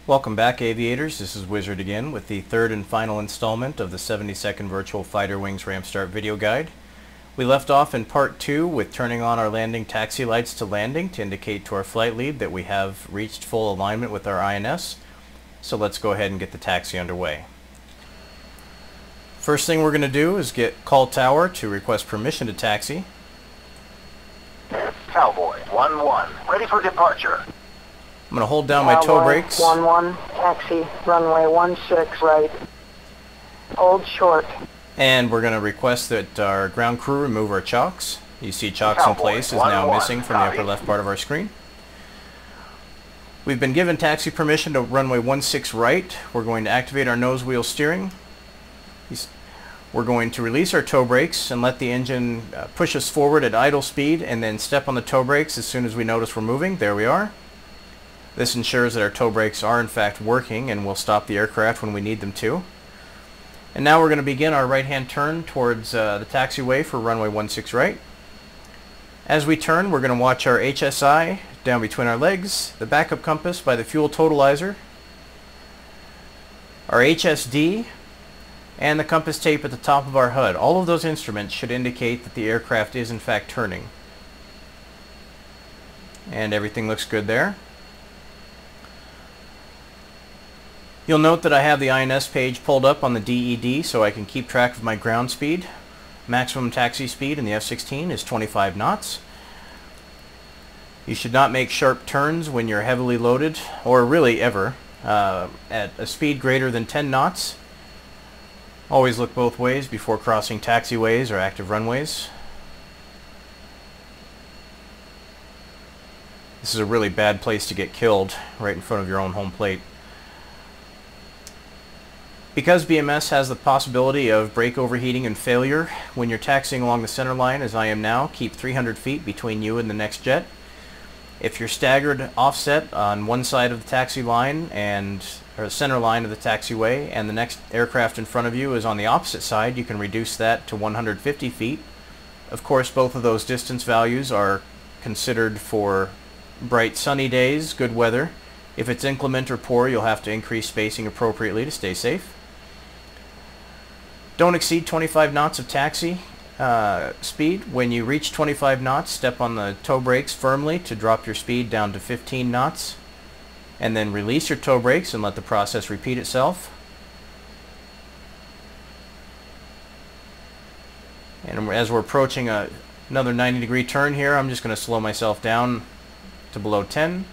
Welcome back, aviators. This is Wizard again with the third and final installment of the 70-second Virtual Fighter Wings Ramp Start video guide. We left off in part 2 with turning on our landing taxi lights to landing to indicate to our flight lead that we have reached full alignment with our INS. So let's go ahead and get the taxi underway. First thing we're going to do is get call tower to request permission to taxi. Cowboy 1-1, ready for departure. I'm going to hold down my toe brakes. 1-1, taxi, runway 16 right. Hold short. And we're going to request that our ground crew remove our chocks. You see chocks in place is now missing from the upper left part of our screen. We've been given taxi permission to runway 16 right. We're going to activate our nose wheel steering. We're going to release our toe brakes and let the engine push us forward at idle speed and then step on the toe brakes as soon as we notice we're moving. There we are. This ensures that our toe brakes are in fact working and will stop the aircraft when we need them to. And now we're going to begin our right-hand turn towards the taxiway for runway 16 right. As we turn, we're going to watch our HSI down between our legs, the backup compass by the fuel totalizer, our HSD, and the compass tape at the top of our HUD. All of those instruments should indicate that the aircraft is in fact turning. And everything looks good there. You'll note that I have the INS page pulled up on the DED so I can keep track of my ground speed. Maximum taxi speed in the F-16 is 25 knots. You should not make sharp turns when you're heavily loaded, or really ever, at a speed greater than 10 knots. Always look both ways before crossing taxiways or active runways. This is a really bad place to get killed, right in front of your own home plate. Because BMS has the possibility of brake overheating and failure, when you're taxiing along the center line, as I am now, keep 300 feet between you and the next jet. If you're staggered offset on one side of the taxi line or the center line of the taxiway, and the next aircraft in front of you is on the opposite side, you can reduce that to 150 feet. Of course, both of those distance values are considered for bright sunny days, good weather. If it's inclement or poor, you'll have to increase spacing appropriately to stay safe. Don't exceed 25 knots of taxi speed. When you reach 25 knots, step on the toe brakes firmly to drop your speed down to 15 knots. And then release your toe brakes and let the process repeat itself. And as we're approaching another 90-degree turn here, I'm just going to slow myself down to below 10.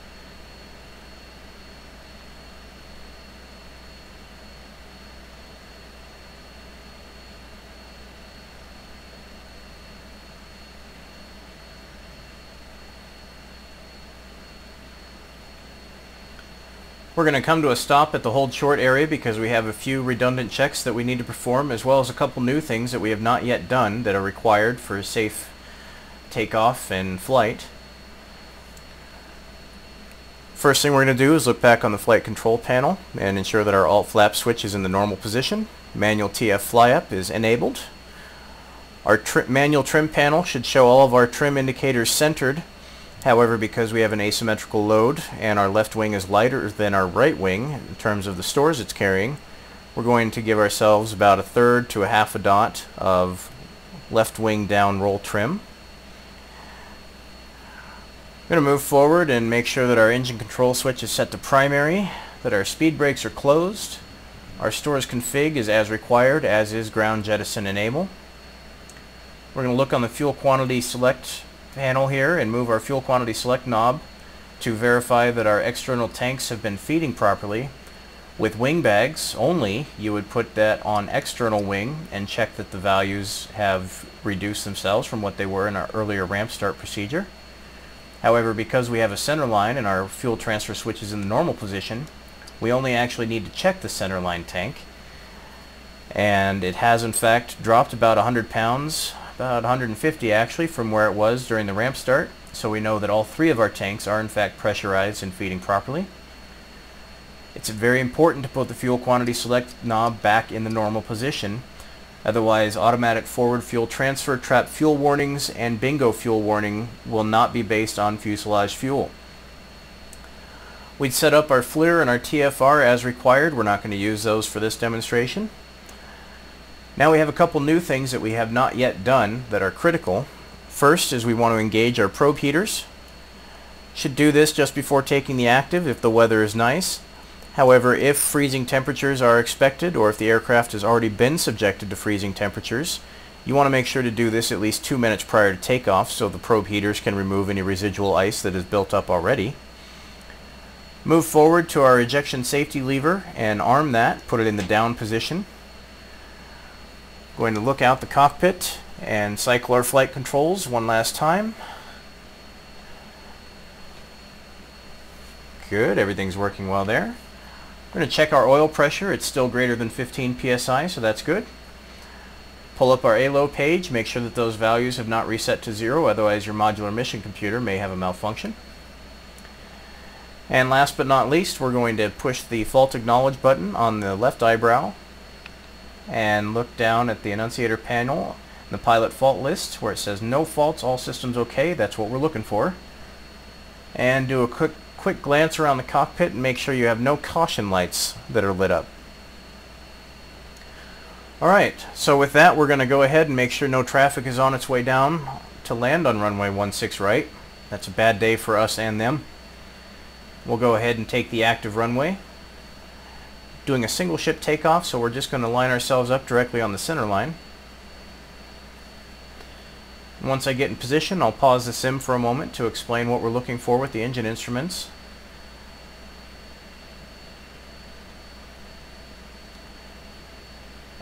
We're going to come to a stop at the hold short area because we have a few redundant checks that we need to perform, as well as a couple new things that we have not yet done that are required for safe takeoff and flight. First thing we're going to do is look back on the flight control panel and ensure that our alt flap switch is in the normal position. Manual TF fly-up is enabled. Our manual trim panel should show all of our trim indicators centered. However, because we have an asymmetrical load and our left wing is lighter than our right wing in terms of the stores it's carrying, we're going to give ourselves about 1/3 to 1/2 dot of left wing down roll trim. I'm going to move forward and make sure that our engine control switch is set to primary, that our speed brakes are closed, our stores config is as required, as is ground jettison enable. We're going to look on the fuel quantity select panel here and move our fuel quantity select knob to verify that our external tanks have been feeding properly. With wing bags only, you would put that on external wing and check that the values have reduced themselves from what they were in our earlier ramp start procedure. However, because we have a center line and our fuel transfer switch is in the normal position, we only actually need to check the center line tank, and it has in fact dropped about 100 pounds, about 150 actually, from where it was during the ramp start, so we know that all 3 of our tanks are in fact pressurized and feeding properly. It's very important to put the fuel quantity select knob back in the normal position, otherwise automatic forward fuel transfer, trap fuel warnings, and bingo fuel warning will not be based on fuselage fuel. We'd set up our FLIR and our TFR as required. We're not going to use those for this demonstration. Now we have a couple new things that we have not yet done that are critical. First is we want to engage our probe heaters. Should do this just before taking the active if the weather is nice. However, if freezing temperatures are expected, or if the aircraft has already been subjected to freezing temperatures, you want to make sure to do this at least 2 minutes prior to takeoff so the probe heaters can remove any residual ice that is built up already. Move forward to our ejection safety lever and arm that, put it in the down position. Going to look out the cockpit and cycle our flight controls one last time. Good, everything's working well there. We're going to check our oil pressure. It's still greater than 15 psi, so that's good. Pull up our ALO page, make sure that those values have not reset to 0, otherwise your modular mission computer may have a malfunction. And last but not least, we're going to push the fault acknowledge button on the left eyebrow and look down at the annunciator panel, the pilot fault list, where it says no faults, all systems okay. That's what we're looking for. And do a quick glance around the cockpit and make sure you have no caution lights that are lit up. Alright, so with that we're going to go ahead and make sure no traffic is on its way down to land on runway 16 right. That's a bad day for us and them. We'll go ahead and take the active runway. Doing a single ship takeoff, so we're just going to line ourselves up directly on the center line. Once I get in position, I'll pause the sim for a moment to explain what we're looking for with the engine instruments.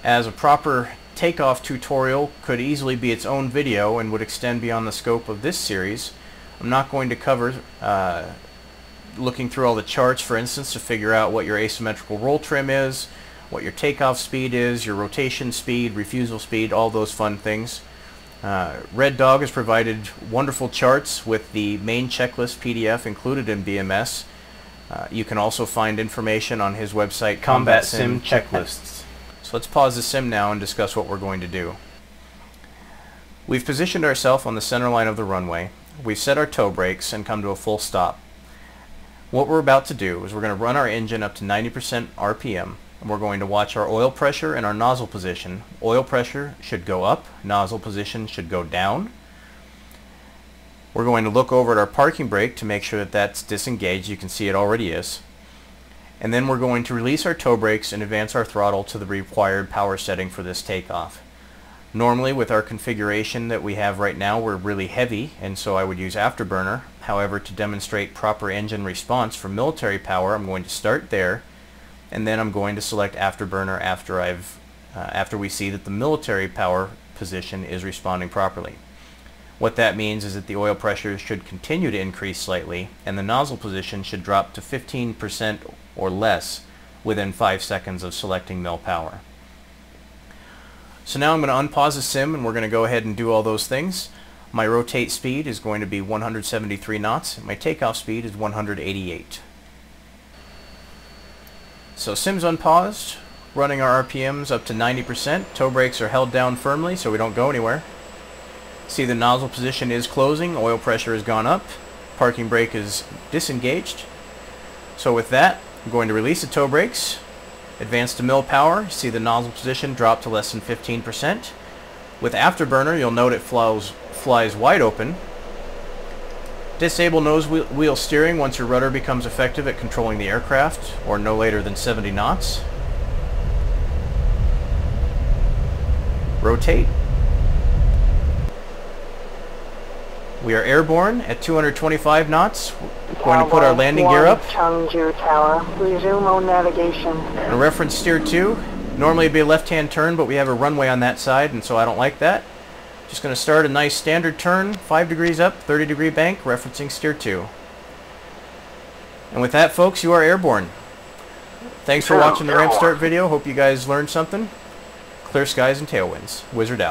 As a proper takeoff tutorial could easily be its own video and would extend beyond the scope of this series, I'm not going to cover looking through all the charts, for instance, to figure out what your asymmetrical roll trim is, what your takeoff speed is, your rotation speed, refusal speed, all those fun things. Red Dog has provided wonderful charts with the main checklist PDF included in BMS. You can also find information on his website, Combat Sim Checklists. So let's pause the sim now and discuss what we're going to do. We've positioned ourselves on the center line of the runway. We've set our toe brakes and come to a full stop. What we're about to do is we're going to run our engine up to 90% RPM. And we're going to watch our oil pressure and our nozzle position. Oil pressure should go up, nozzle position should go down. We're going to look over at our parking brake to make sure that that's disengaged. You can see it already is. And then we're going to release our toe brakes and advance our throttle to the required power setting for this takeoff. Normally with our configuration that we have right now, we're really heavy, and so I would use afterburner. However, to demonstrate proper engine response for military power, I'm going to start there, and then I'm going to select afterburner after we see that the military power position is responding properly. What that means is that the oil pressure should continue to increase slightly, and the nozzle position should drop to 15% or less within 5 seconds of selecting mil power. So now I'm going to unpause the sim and we're going to go ahead and do all those things. My rotate speed is going to be 173 knots. My takeoff speed is 188. So sim's unpaused, running our RPMs up to 90%. Toe brakes are held down firmly so we don't go anywhere. See, the nozzle position is closing, oil pressure has gone up, parking brake is disengaged. So with that, I'm going to release the toe brakes, advance to mil power. See the nozzle position drop to less than 15%. With afterburner, you'll note it flies wide open. Disable nose wheel steering once your rudder becomes effective at controlling the aircraft, or no later than 70 knots. Rotate. We are airborne at 225 knots. We're going to put our landing gear up. Chengdu Tower. Resume on navigation. And reference steer 2. Normally it'd be a left-hand turn, but we have a runway on that side, and so I don't like that. Just going to start a nice standard turn, 5 degrees up, 30-degree bank, referencing steer 2. And with that, folks, you are airborne. Thanks for watching the ramp start video. Hope you guys learned something. Clear skies and tailwinds. Wizard out.